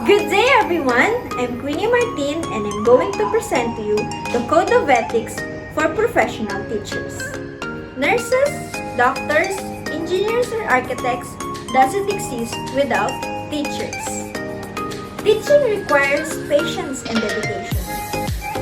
Good day everyone! I'm Queenie Martin and I'm going to present to you the Code of Ethics for Professional Teachers. Nurses, doctors, engineers, or architects doesn't exist without teachers. Teaching requires patience and dedication.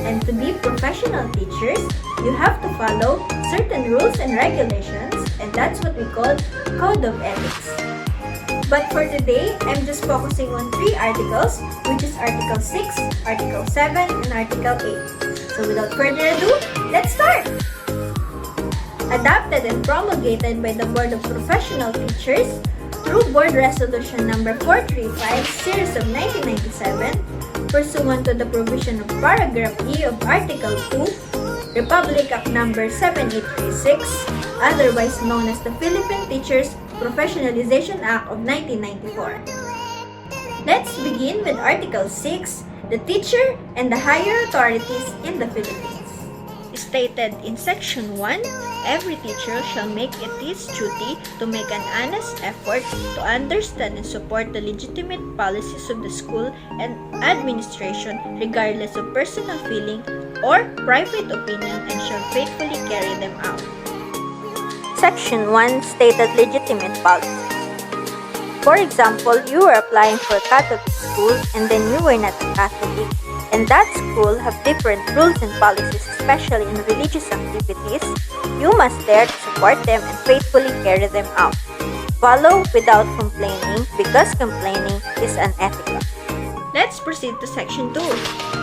And to be professional teachers, you have to follow certain rules and regulations, and that's what we call Code of Ethics. But for today, I'm just focusing on 3 articles, which is Article 6, Article 7, and Article 8. So without further ado, let's start! Adopted and promulgated by the Board of Professional Teachers through Board Resolution number 435, Series of 1997, pursuant to the provision of Paragraph E of Article 2, Republic Act number 7836, otherwise known as the Philippine Teachers Professionalization Act of 1994. Let's begin with Article 6, the teacher and the higher authorities in the Philippines. Stated in Section 1, every teacher shall make it his duty to make an honest effort to understand and support the legitimate policies of the school and administration regardless of personal feeling or private opinion and shall faithfully carry them out. Section 1 stated legitimate policies. For example, you were applying for a Catholic school and then you were not a Catholic, and that school have different rules and policies, especially in religious activities. You must dare to support them and faithfully carry them out. Follow without complaining, because complaining is unethical. Let's proceed to Section 2.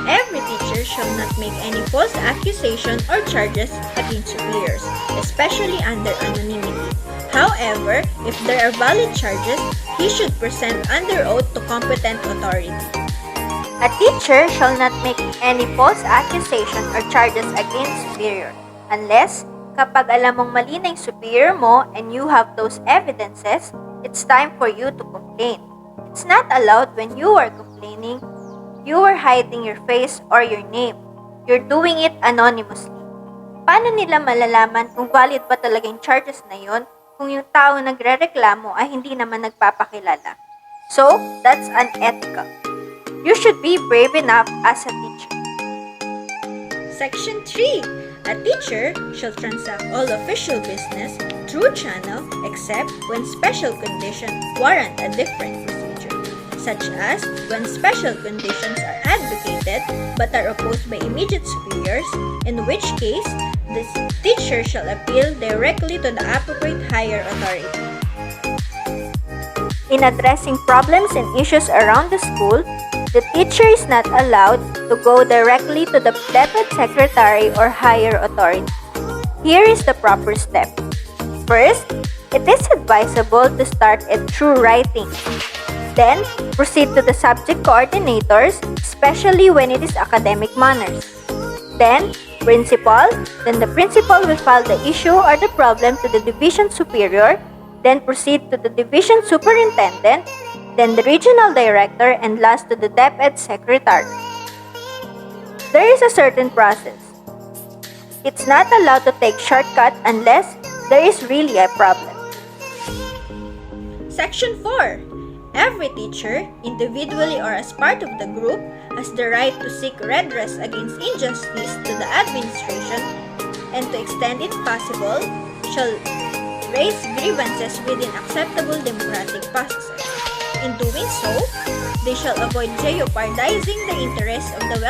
Every teacher shall not make any false accusation or charges against superiors, especially under anonymity. However, if there are valid charges, he should present under oath to competent authority. A teacher shall not make any false accusation or charges against superior, unless kapag alam mong mali na yung superior mo and you have those evidences, it's time for you to complain. It's not allowed when you are complaining, you are hiding your face or your name. You're doing it anonymously. Paano nila malalaman kung valid ba talaga yung charges na yun kung yung tao nagrereklamo ay hindi naman nagpapakilala? So, that's unethical. You should be brave enough as a teacher. Section 3. A teacher shall transact all official business through channel except when special conditions warrant a different procedure, such as when special conditions are advocated but are opposed by immediate superiors, in which case the teacher shall appeal directly to the appropriate higher authority. In addressing problems and issues around the school, the teacher is not allowed to go directly to the deputy secretary or higher authority. Here is the proper step. First, it is advisable to start it through writing. Then, proceed to the subject coordinators, especially when it is academic matters. Then, principal. Then the principal will file the issue or the problem to the division superior. Then proceed to the division superintendent, then the regional director, and last to the deputy secretary. There is a certain process. It's not allowed to take shortcut unless there is really a problem. Section 4. Every teacher, individually or as part of the group, has the right to seek redress against injustice to the administration and to extend if possible, shall raise grievances within acceptable democratic processes. In doing so, they shall avoid jeopardizing the interests of the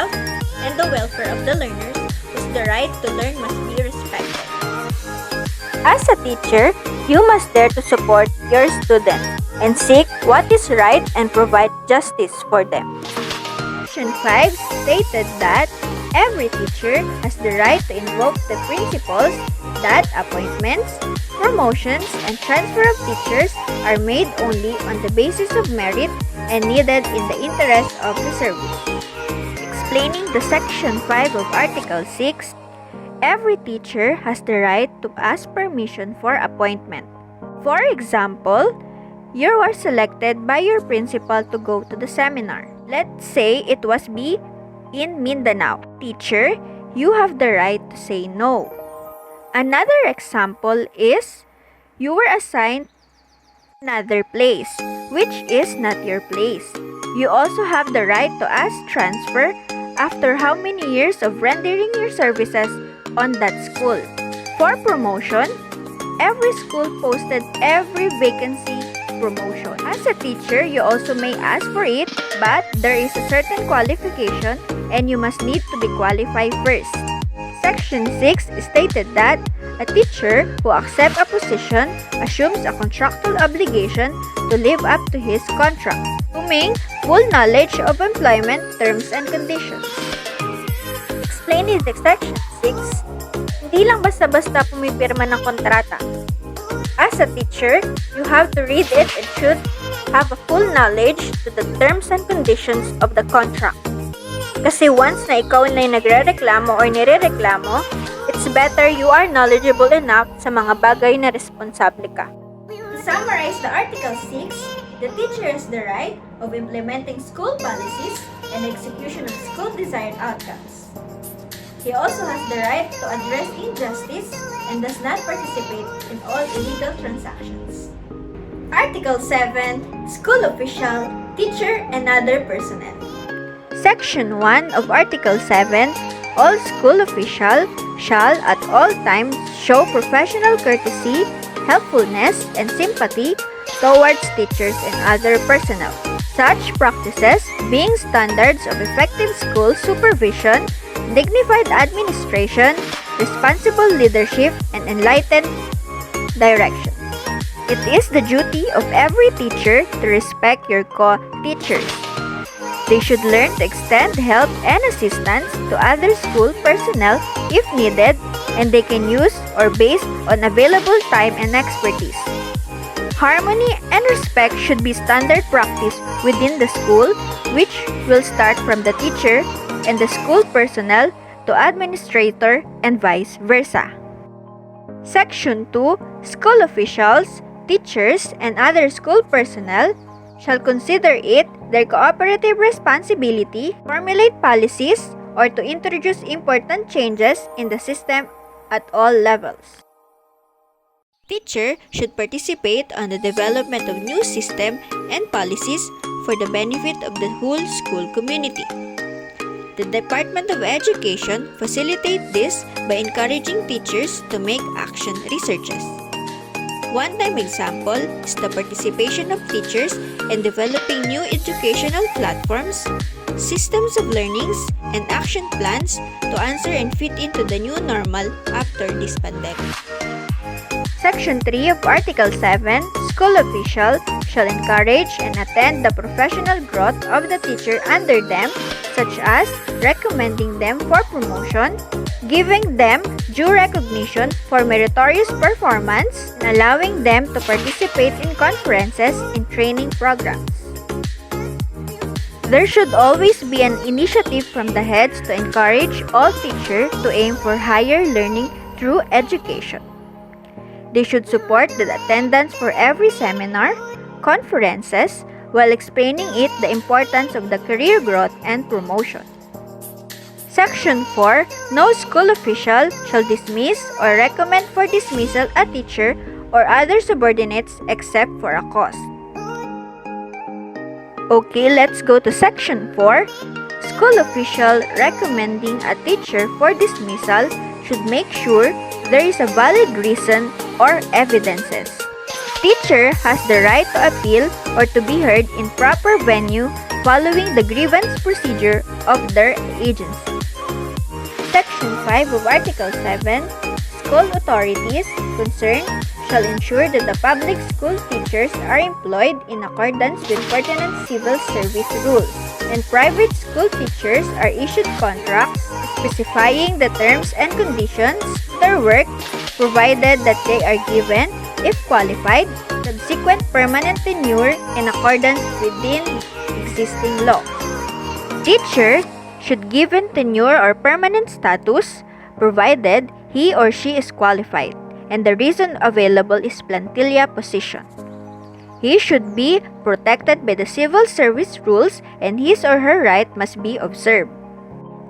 welfare of the learners, whose the right to learn must be respected. As a teacher, you must dare to support your students and seek what is right and provide justice for them. Section 5 stated that every teacher has the right to invoke the principles that appointments, promotions, and transfer of teachers are made only on the basis of merit and needed in the interest of the service. Explaining the Section 5 of Article 6, every teacher has the right to ask permission for appointment. For example, you are selected by your principal to go to the seminar. Let's say it was be in Mindanao. Teacher, you have the right to say no. Another example is you were assigned another place, which is not your place. You also have the right to ask transfer after how many years of rendering your services on that school. For promotion, every school posted every vacancy promotion. As a teacher, you also may ask for it, but there is a certain qualification and you must need to be qualified first. Section 6 stated that a teacher who accepts a position assumes a contractual obligation to live up to his contract, assuming full knowledge of employment terms and conditions. Explain in Section 6, hindi lang basta-basta pumipirma ng kontrata. As a teacher, you have to read it and should have a full knowledge to the terms and conditions of the contract. Kasi once na ikaw na nagre-reklamo or nire-reklamo, it's better you are knowledgeable enough sa mga bagay na responsable ka. To summarize the Article 6, the teacher has the right of implementing school policies and execution of school desired outcomes. He also has the right to address injustice and does not participate in all illegal transactions. Article 7, School Official, Teacher, and Other Personnel. Section 1 of Article 7, all school officials shall at all times show professional courtesy, helpfulness, and sympathy towards teachers and other personnel. Such practices being standards of effective school supervision, dignified administration, responsible leadership, and enlightened direction. It is the duty of every teacher to respect your co-teachers. They should learn to extend help and assistance to other school personnel if needed, and they can use or based on available time and expertise. Harmony and respect should be standard practice within the school, which will start from the teacher and the school personnel to administrator and vice versa. Section 2, School officials, teachers, and other school personnel shall consider it their cooperative responsibility to formulate policies or to introduce important changes in the system at all levels. Teacher should participate on the development of new system and policies for the benefit of the whole school community. The Department of Education facilitates this by encouraging teachers to make action researches. One-time example is the participation of teachers in developing new educational platforms, systems of learnings, and action plans to answer and fit into the new normal after this pandemic. Section 3 of Article 7, School officials shall encourage and attend the professional growth of the teacher under them, such as recommending them for promotion, giving them due recognition for meritorious performance, and allowing them to participate in conferences and training programs. There should always be an initiative from the heads to encourage all teachers to aim for higher learning through education. They should support the attendance for every seminar, conferences, while explaining it the importance of the career growth and promotion. Section 4, no school official shall dismiss or recommend for dismissal a teacher or other subordinates except for a cause. Okay, let's go to Section 4. School official recommending a teacher for dismissal should make sure there is a valid reason or evidences. Teacher has the right to appeal or to be heard in proper venue following the grievance procedure of their agency. Section 5 of Article 7, school authorities concerned shall ensure that the public school teachers are employed in accordance with pertinent civil service rules, and private school teachers are issued contracts specifying the terms and conditions of their work, provided that they are given, if qualified, subsequent permanent tenure in accordance within existing law. Teacher should given tenure or permanent status, provided he or she is qualified, and the reason available is plantilla position. He should be protected by the civil service rules, and his or her right must be observed.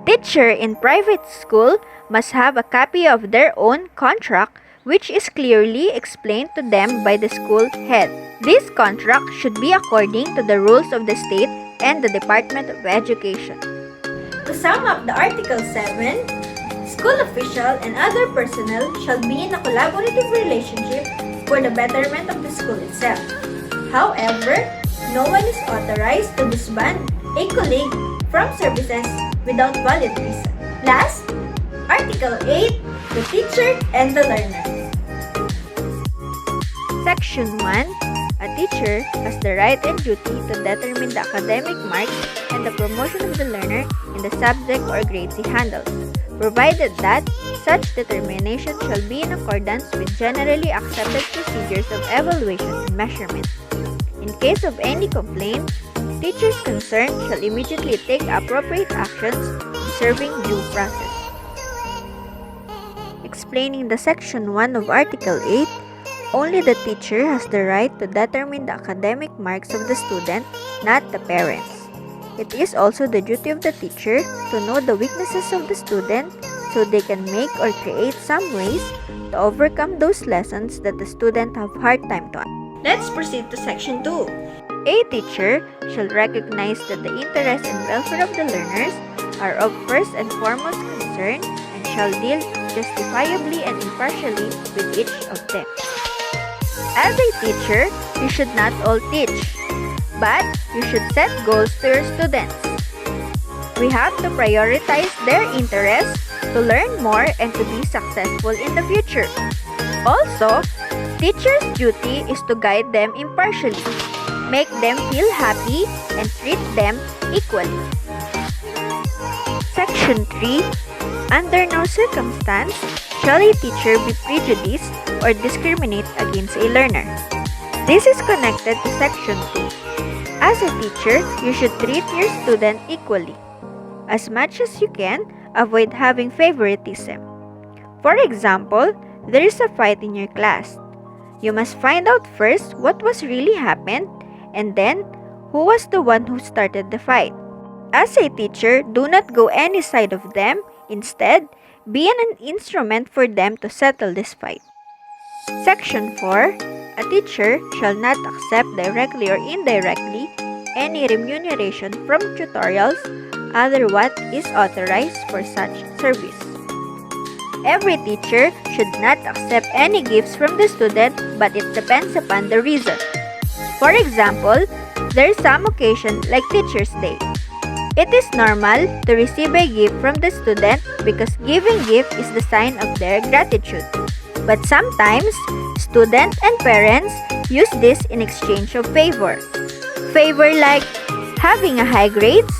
Teacher in private school must have a copy of their own contract, which is clearly explained to them by the school head. This contract should be according to the rules of the state and the Department of Education. To sum up the Article 7, school official and other personnel shall be in a collaborative relationship for the betterment of the school itself. However, no one is authorized to disband a colleague from services without valid reason. Last, Article 8, the teacher and the learner. Section 1. A teacher has the right and duty to determine the academic marks and the promotion of the learner in the subject or grades he handles, provided that such determination shall be in accordance with generally accepted procedures of evaluation and measurement. In case of any complaint, teachers concerned shall immediately take appropriate actions observing due process. Explaining the Section 1 of Article 8, only the teacher has the right to determine the academic marks of the student, not the parents. It is also the duty of the teacher to know the weaknesses of the student so they can make or create some ways to overcome those lessons that the student have hard time to understand. Let's proceed to Section 2. A teacher shall recognize that the interest and welfare of the learners are of first and foremost concern and shall deal justifiably and impartially with each of them. As a teacher, you should not all teach, but you should set goals to your students. We have to prioritize their interests to learn more and to be successful in the future. Also, teachers' duty is to guide them impartially, make them feel happy, and treat them equally. Section 3. Under no circumstance shall a teacher be prejudiced or discriminate against a learner. This is connected to Section 2. As a teacher, you should treat your student equally. As much as you can, avoid having favoritism. For example, there is a fight in your class. You must find out first what was really happened and then who was the one who started the fight. As a teacher, do not go any side of them. Instead, be an instrument for them to settle this fight. Section 4. A teacher shall not accept directly or indirectly any remuneration from tutorials other what is authorized for such service. Every teacher should not accept any gifts from the student, but it depends upon the reason. For example, there is some occasion like Teacher's Day. It is normal to receive a gift from the student because giving gift is the sign of their gratitude. But sometimes, students and parents use this in exchange of favor. Favor like having a high grades,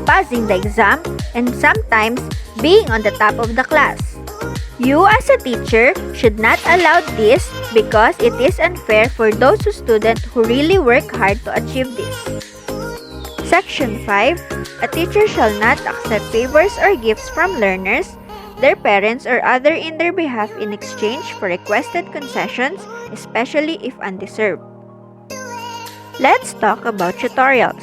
passing the exam, and sometimes being on the top of the class. You as a teacher should not allow this because it is unfair for those students who really work hard to achieve this. Section 5. A teacher shall not accept favors or gifts from learners, their parents, or other in their behalf in exchange for requested concessions, especially if undeserved. Let's talk about tutorials.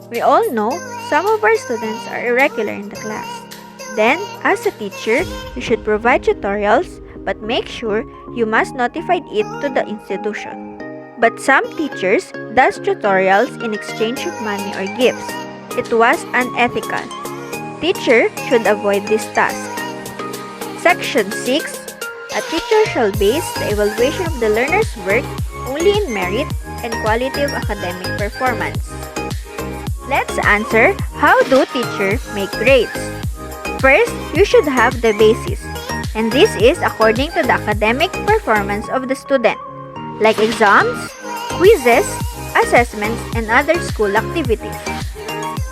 We all know some of our students are irregular in the class. Then, as a teacher, you should provide tutorials, but make sure you must notify it to the institution. But some teachers does tutorials in exchange of money or gifts. It was unethical. Teacher should avoid this task. Section 6. A teacher shall base the evaluation of the learner's work only in merit and quality of academic performance. Let's answer, how do teachers make grades? First, you should have the basis, and this is according to the academic performance of the student, like exams, quizzes, assessments, and other school activities.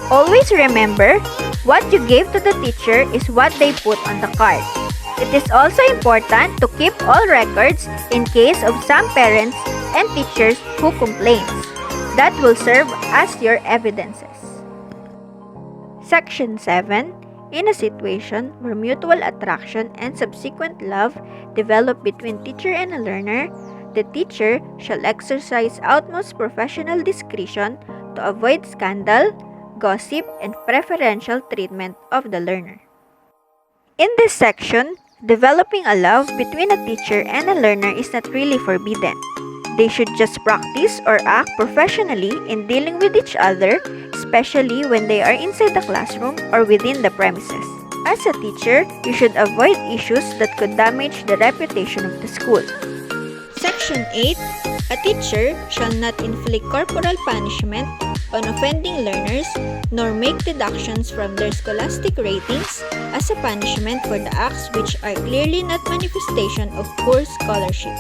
Always remember, what you gave to the teacher is what they put on the card. It is also important to keep all records in case of some parents and teachers who complains. That will serve as your evidences. Section 7. In a situation where mutual attraction and subsequent love develop between teacher and a learner, the teacher shall exercise utmost professional discretion to avoid scandal, gossip, and preferential treatment of the learner. In this section, developing a love between a teacher and a learner is not really forbidden. They should just practice or act professionally in dealing with each other, especially when they are inside the classroom or within the premises. As a teacher, you should avoid issues that could damage the reputation of the school. Section 8. A teacher shall not inflict corporal punishment on offending learners nor make deductions from their scholastic ratings as a punishment for the acts which are clearly not manifestation of poor scholarship.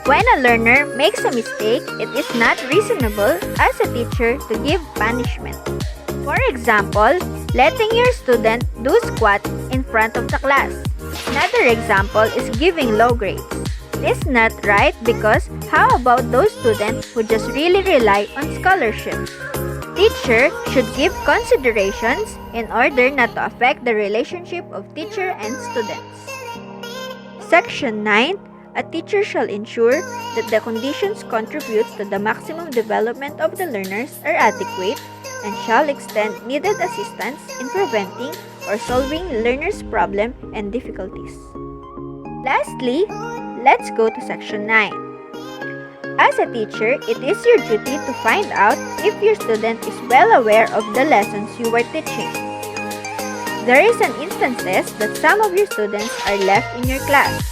When a learner makes a mistake, it is not reasonable as a teacher to give punishment. For example, letting your student do squat in front of the class. Another example is giving low grades. This is not right because how about those students who just really rely on scholarships? Teacher should give considerations in order not to affect the relationship of teacher and students. Section 9. A teacher shall ensure that the conditions contribute to the maximum development of the learners are adequate and shall extend needed assistance in preventing or solving learners' problems and difficulties. Lastly, let's go to Section 9. As a teacher, it is your duty to find out if your student is well aware of the lessons you are teaching. There is an instances that some of your students are left in your class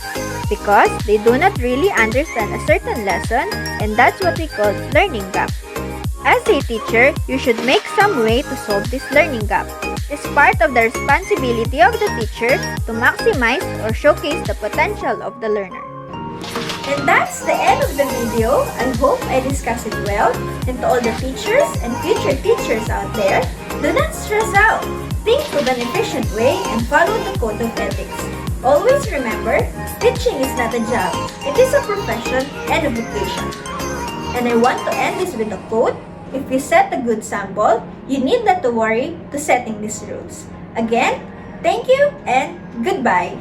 because they do not really understand a certain lesson, and that's what we call learning gap. As a teacher, you should make some way to solve this learning gap. It's part of the responsibility of the teacher to maximize or showcase the potential of the learner. And that's the end of the video. I hope I discussed it well. And to all the teachers and future teachers out there, do not stress out. Think of an efficient way and follow the code of ethics. Always remember, teaching is not a job. It is a profession and a vocation. And I want to end this with a quote. If you set a good sample, you need not to worry to setting these rules. Again, thank you and goodbye.